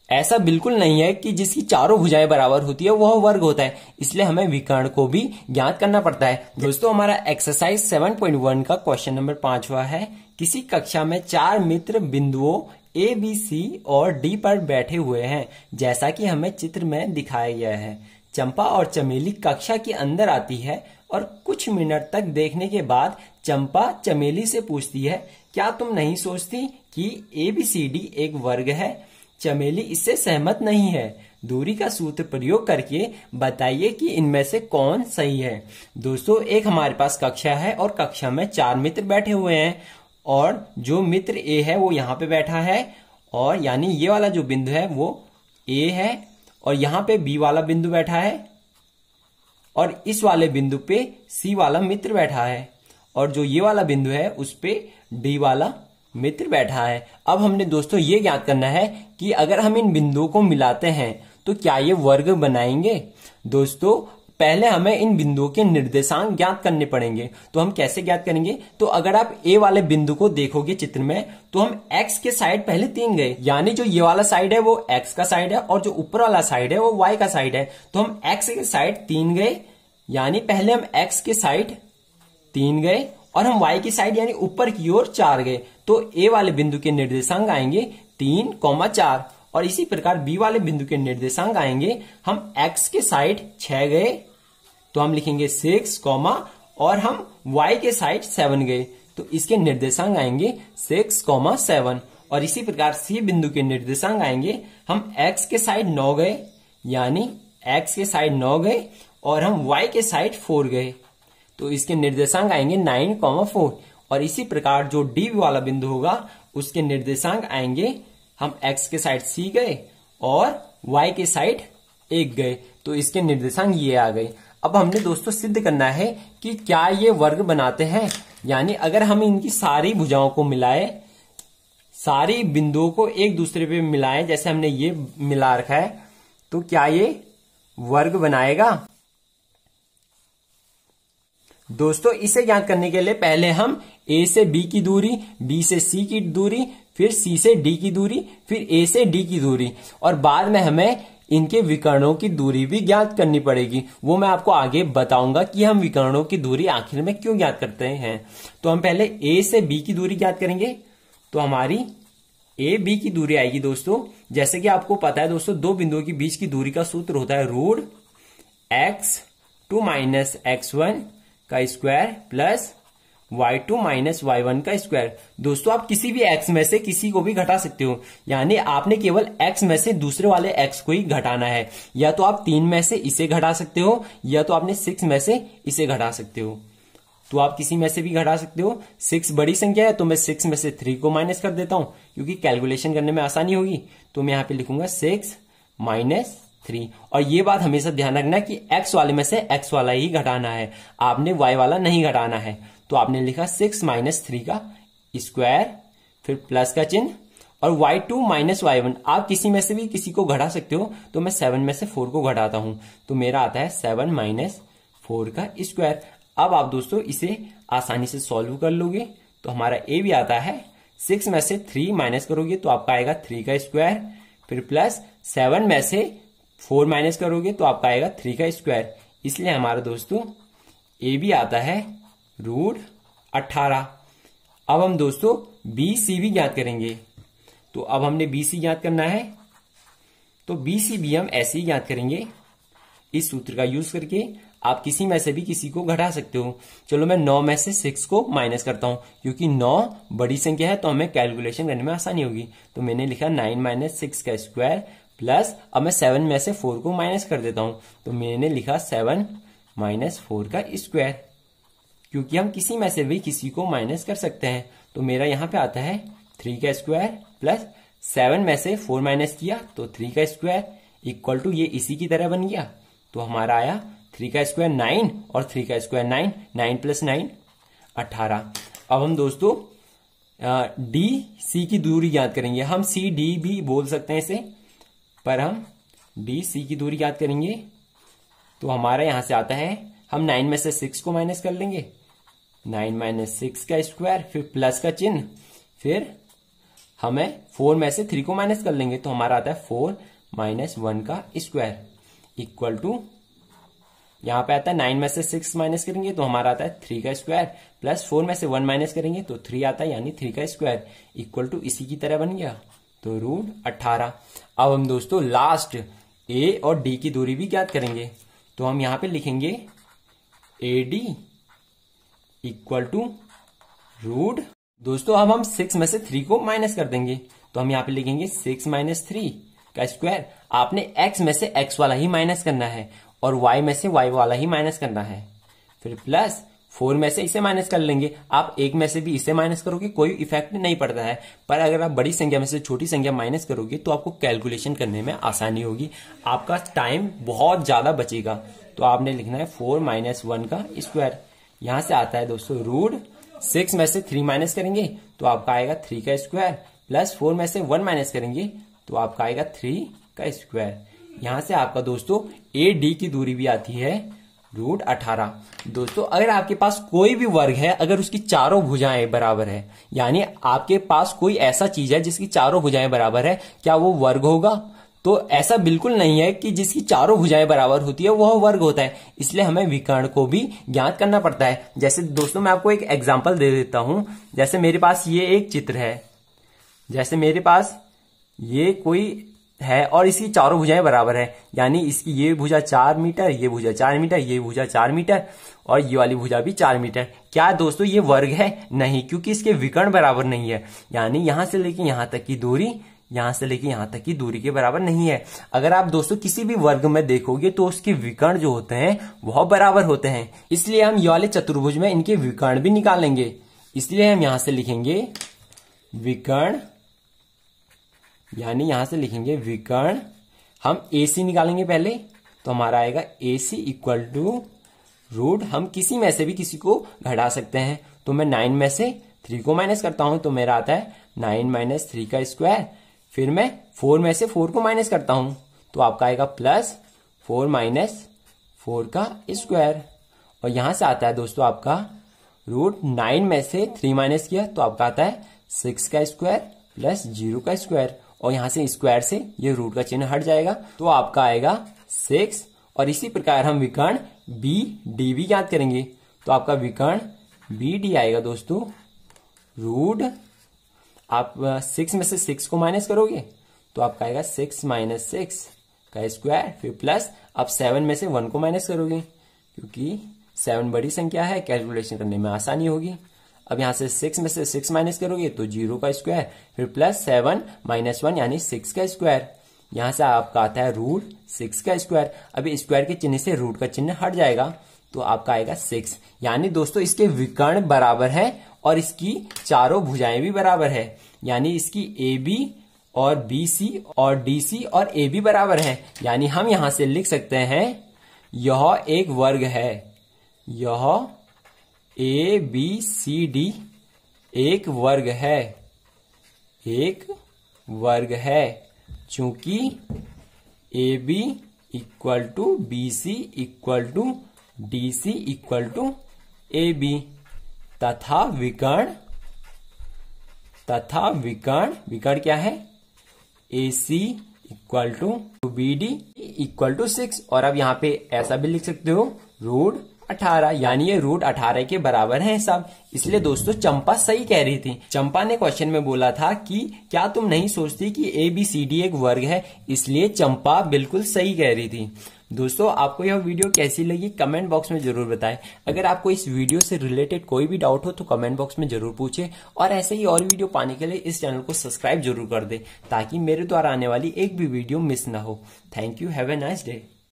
ऐसा बिल्कुल नहीं है कि जिसकी चारों भुजाएं बराबर होती है वह वर्ग होता है, इसलिए हमें विकर्ण को भी ज्ञात करना पड़ता है। दोस्तों हमारा एक्सरसाइज 7.1 का क्वेश्चन नंबर 5वां है, किसी कक्षा में 4 मित्र बिंदुओं ए, बी, सी और डी पर बैठे हुए हैं जैसा कि हमें चित्र में दिखाया गया है। चंपा और चमेली कक्षा के अंदर आती है और कुछ मिनट तक देखने के बाद चंपा चमेली से पूछती है, क्या तुम नहीं सोचती कि ABCD एक वर्ग है? चमेली इससे सहमत नहीं है। दूरी का सूत्र प्रयोग करके बताइए कि इनमें से कौन सही है। दोस्तों एक हमारे पास कक्षा है और कक्षा में 4 मित्र बैठे हुए हैं और जो मित्र A है वो यहाँ पे बैठा है और यानी ये वाला जो बिंदु है वो A है और यहाँ पे B वाला बिंदु बैठा है और इस वाले बिंदु पे C वाला मित्र बैठा है और जो ये वाला बिंदु है उस पे D वाला मित्र बैठा है। अब हमने दोस्तों ये ज्ञात करना है कि अगर हम इन बिंदुओं को मिलाते हैं तो क्या ये वर्ग बनाएंगे। दोस्तों पहले हमें इन बिंदुओं के निर्देशांक ज्ञात करने पड़ेंगे। तो हम कैसे ज्ञात करेंगे, तो अगर आप A वाले बिंदु को देखोगे चित्र में तो हम X के साइड पहले 3 गए, यानी जो ये वाला साइड है वो X का साइड है और जो ऊपर वाला साइड है वो Y का साइड है। तो हम X के साइड 3 गए, यानी पहले हम X के साइड 3 गए और हम Y की साइड यानी ऊपर की ओर 4 गए। तो A वाले बिंदु के निर्देशांक आएंगे 3, 4 और इसी प्रकार B वाले बिंदु के निर्देशांक आएंगे, हम X के साइड 6 गए तो हम लिखेंगे 6, और हम Y के साइड 7 गए तो इसके निर्देशांक आएंगे 6, 7 और इसी प्रकार C बिंदु के निर्देशांक आएंगे, हम X के साइड 9 गए यानी X के साइड 9 गए और हम Y के साइड 4 गए तो इसके निर्देशांक आएंगे 9, 4 और इसी प्रकार जो D वाला बिंदु होगा उसके निर्देशांक आएंगे, हम X के साइड C गए और Y के साइड 1 गए तो इसके निर्देशांक ये आ गए। अब हमने दोस्तों सिद्ध करना है कि क्या ये वर्ग बनाते हैं, यानी अगर हम इनकी सारी भुजाओं को मिलाएं, सारी बिंदुओं को एक दूसरे पे मिलाएं, जैसे हमने ये मिला रखा है, तो क्या ये वर्ग बनाएगा। दोस्तों इसे ज्ञात करने के लिए पहले हम A से B की दूरी, B से C की दूरी, फिर C से D की दूरी, फिर A से D की दूरी और बाद में हमें इनके विकर्णों की दूरी भी ज्ञात करनी पड़ेगी। वो मैं आपको आगे बताऊंगा कि हम विकर्णों की दूरी आखिर में क्यों ज्ञात करते हैं। तो हम पहले A से B की दूरी ज्ञात करेंगे। तो हमारी A B की दूरी आएगी दोस्तों, जैसे कि आपको पता है दोस्तों, दो बिंदुओं के बीच की दूरी का सूत्र होता है √(x2 - x1) का स्क्वायर प्लस y2 - y1 का स्क्वायर। दोस्तों आप किसी भी x में से किसी को भी घटा सकते हो, यानी आपने केवल x में से दूसरे वाले x को ही घटाना है। या तो आप 3 में से इसे घटा सकते हो या तो आपने 6 में से इसे घटा सकते हो। तो आप किसी में से भी घटा सकते हो। 6 बड़ी संख्या है तो मैं 6 में से 3 को माइनस कर देता हूं क्योंकि कैलकुलेशन करने में आसानी होगी। तो मैं यहां पे लिखूंगा 6 - 3 और ये बात हमेशा ध्यान रखना कि x वाले में से x वाला ही घटाना है, आपने y वाला नहीं घटाना है। तो आपने लिखा 6 - 3 का स्क्वायर, फिर प्लस का चिन्ह और y2 - y1 आप किसी में से भी किसी को घटा सकते हो। तो मैं 7 में से 4 को घटाता हूं तो मेरा आता है 7 - 4 का स्क्वायर। अब आप दोस्तों इसे आसानी से सॉल्व कर लोगे तो हमारा a भी आता है। 6 में से 3 माइनस करोगे तो आपका आएगा 3 का स्क्वायर, फिर प्लस 7 में से 4 माइनस करोगे तो आपका आएगा 3 का स्क्वायर। इसलिए हमारा दोस्तों a भी आता है √18। अब हम दोस्तों BC भी ज्ञात करेंगे। तो अब हमने BC ज्ञात करना है तो BC भी हम ऐसे ही ज्ञात करेंगे इस सूत्र का यूज करके। आप किसी में से भी किसी को घटा सकते हो। चलो मैं 9 में से 6 को माइनस करता हूं क्योंकि 9 बड़ी संख्या है तो हमें कैलकुलेशन करने में आसानी होगी। तो मैंने लिखा 9 - 6 का स्क्वायर प्लस, अब मैं 7 में से 4 को माइनस कर देता हूं तो मैंने लिखा 7 - 4 का स्क्वायर, क्योंकि हम किसी में से भी किसी को माइनस कर सकते हैं। तो मेरा यहां पे आता है 3 का स्क्वायर प्लस 7 में से 4 माइनस किया तो 3 का स्क्वायर इक्वल टू ये इसी की तरह बन गया। तो हमारा आया 3 का स्क्वायर 9 और 3 का स्क्वायर 9, 9 + 9 18। अब हम दोस्तों DC की दूरी ज्ञात करेंगे। हम CD भी बोल सकते हैं इसे, पर हम DC की दूरी ज्ञात करेंगे। तो हमारा यहां से आता है, हम 9 में से 6 को माइनस कर लेंगे, 9 - 6 का स्क्वायर, फिर प्लस का चिन्ह, फिर हमें 4 में से 3 को माइनस कर लेंगे तो हमारा आता है 4 माइनस 1 का स्क्वायर इक्वल टू, यहाँ पे आता है 9 में से 6 माइनस करेंगे तो हमारा आता है 3 का स्क्वायर, प्लस 4 में से 1 माइनस करेंगे तो 3 आता है, यानी 3 का स्क्वायर इक्वल टू इसी की तरह बन गया तो रूट 18। अब हम दोस्तों लास्ट ए और डी की दूरी भी ज्ञात करेंगे। तो हम यहां पे लिखेंगे AD इक्वल टू रूट, दोस्तों अब हम 6 में से 3 को माइनस कर देंगे तो हम यहां पे लिखेंगे 6 माइनस 3 का स्क्वायर। आपने x में से x वाला ही माइनस करना है और y में से y वाला ही माइनस करना है, फिर प्लस 4 में से इसे माइनस कर लेंगे। आप 1 में से भी इसे माइनस करोगे कोई इफेक्ट नहीं पड़ता है, पर अगर आप बड़ी संख्या में से छोटी संख्या माइनस करोगे तो आपको कैलकुलेशन करने में आसानी होगी, आपका टाइम बहुत ज्यादा बचेगा। तो आपने लिखना है 4 माइनस 1 का स्क्वायर। यहां से आता है दोस्तों रूट 6 में से 3 माइनस करेंगे तो आपका आएगा 3 का स्क्वायर, प्लस 4 में से 1 माइनस करेंगे तो आपका आएगा 3 का स्क्वायर। यहां से आपका दोस्तों AD की दूरी भी आती है रूट 18। दोस्तों अगर आपके पास कोई भी वर्ग है, अगर उसकी चारों भुजाएं बराबर है, यानी आपके पास कोई ऐसा चीज है जिसकी चारों भुजाएं बराबर है, क्या वो वर्ग होगा? तो ऐसा बिल्कुल नहीं है कि जिसकी चारों भुजाएं बराबर होती है वह वर्ग होता है, इसलिए हमें विकर्ण को भी ज्ञात करना पड़ता है। जैसे दोस्तों मैं आपको एक एग्जाम्पल दे देता हूं, जैसे मेरे पास ये एक चित्र है, जैसे मेरे पास ये कोई है और इसकी चारों भुजाएं बराबर है, यानी इसकी ये भुजा 4 मीटर, ये भुजा 4 मीटर, ये भुजा 4 मीटर और ये वाली भुजा भी 4 मीटर। क्या दोस्तों ये वर्ग है? नहीं, क्योंकि इसके विकर्ण बराबर नहीं है, यानी यहां से लेके यहां तक की दूरी यहां से लेके यहां तक की दूरी के बराबर नहीं है। अगर आप दोस्तों किसी भी वर्ग में देखोगे तो उसके विकर्ण जो होते हैं वह बराबर होते हैं, इसलिए हम ये वाले चतुर्भुज में इनके विकर्ण भी निकालेंगे। इसलिए हम यहां से लिखेंगे विकर्ण, यानी यहां से लिखेंगे विकर्ण। हम AC निकालेंगे पहले, तो हमारा आएगा AC इक्वल टू रूट, हम किसी में से भी किसी को घटा सकते हैं। तो मैं 9 में से 3 को माइनस करता हूं तो मेरा आता है 9 माइनस 3 का स्क्वायर। फिर मैं 4 में से 4 को माइनस करता हूं तो आपका आएगा प्लस 4 माइनस 4 का स्क्वायर। और यहां से आता है दोस्तों आपका रूट 9 में से 3 माइनस किया तो आपका आता है 6 का स्क्वायर प्लस 0 का स्क्वायर, और यहां से स्क्वायर से ये रूट का चिन्ह हट जाएगा तो आपका आएगा 6। और इसी प्रकार हम विकर्ण BD भी ज्ञात करेंगे। तो आपका विकर्ण BD आएगा दोस्तों रूट, आप 6 में से 6 को माइनस करोगे तो आपका आएगा 6 माइनस 6 का स्क्वायर, फिर प्लस आप 7 में से 1 को माइनस करोगे क्योंकि 7 बड़ी संख्या है, कैलकुलेशन करने में आसानी होगी। अब यहां से 6 में से 6 माइनस करोगे तो 0 का स्क्वायर, फिर प्लस 7 माइनस 1 यानी 6 का स्क्वायर। यहां से आपका आता है रूट 6 का स्क्वायर। अभी स्क्वायर के चिन्ह से रूट का चिन्ह हट जाएगा तो आपका आएगा 6। यानी दोस्तों इसके विकर्ण बराबर है और इसकी चारों भुजाएं भी बराबर है, यानी इसकी AB और BC और DC और AB बराबर है। यानी हम यहां से लिख सकते हैं यह एक वर्ग है, यह ABCD एक वर्ग है, एक वर्ग है, चूंकि AB equal to BC equal to DC equal to AB तथा विकर्ण क्या है? AC equal to BD equal to 6। और अब यहाँ पे ऐसा भी लिख सकते हो रूट 18, यानी ये रूट 18 के बराबर है सब। इसलिए दोस्तों चंपा सही कह रही थी। चंपा ने क्वेश्चन में बोला था कि क्या तुम नहीं सोचती कि ABCD एक वर्ग है, इसलिए चंपा बिल्कुल सही कह रही थी। दोस्तों आपको यह वीडियो कैसी लगी कमेंट बॉक्स में जरूर बताएं। अगर आपको इस वीडियो से रिलेटेड कोई भी डाउट हो तो कमेंट बॉक्स में जरूर पूछें, और ऐसे ही और वीडियो पाने के लिए इस चैनल को सब्सक्राइब जरूर कर दें ताकि मेरे द्वारा आने वाली एक भी वीडियो मिस ना हो। Thank you, have a nice day.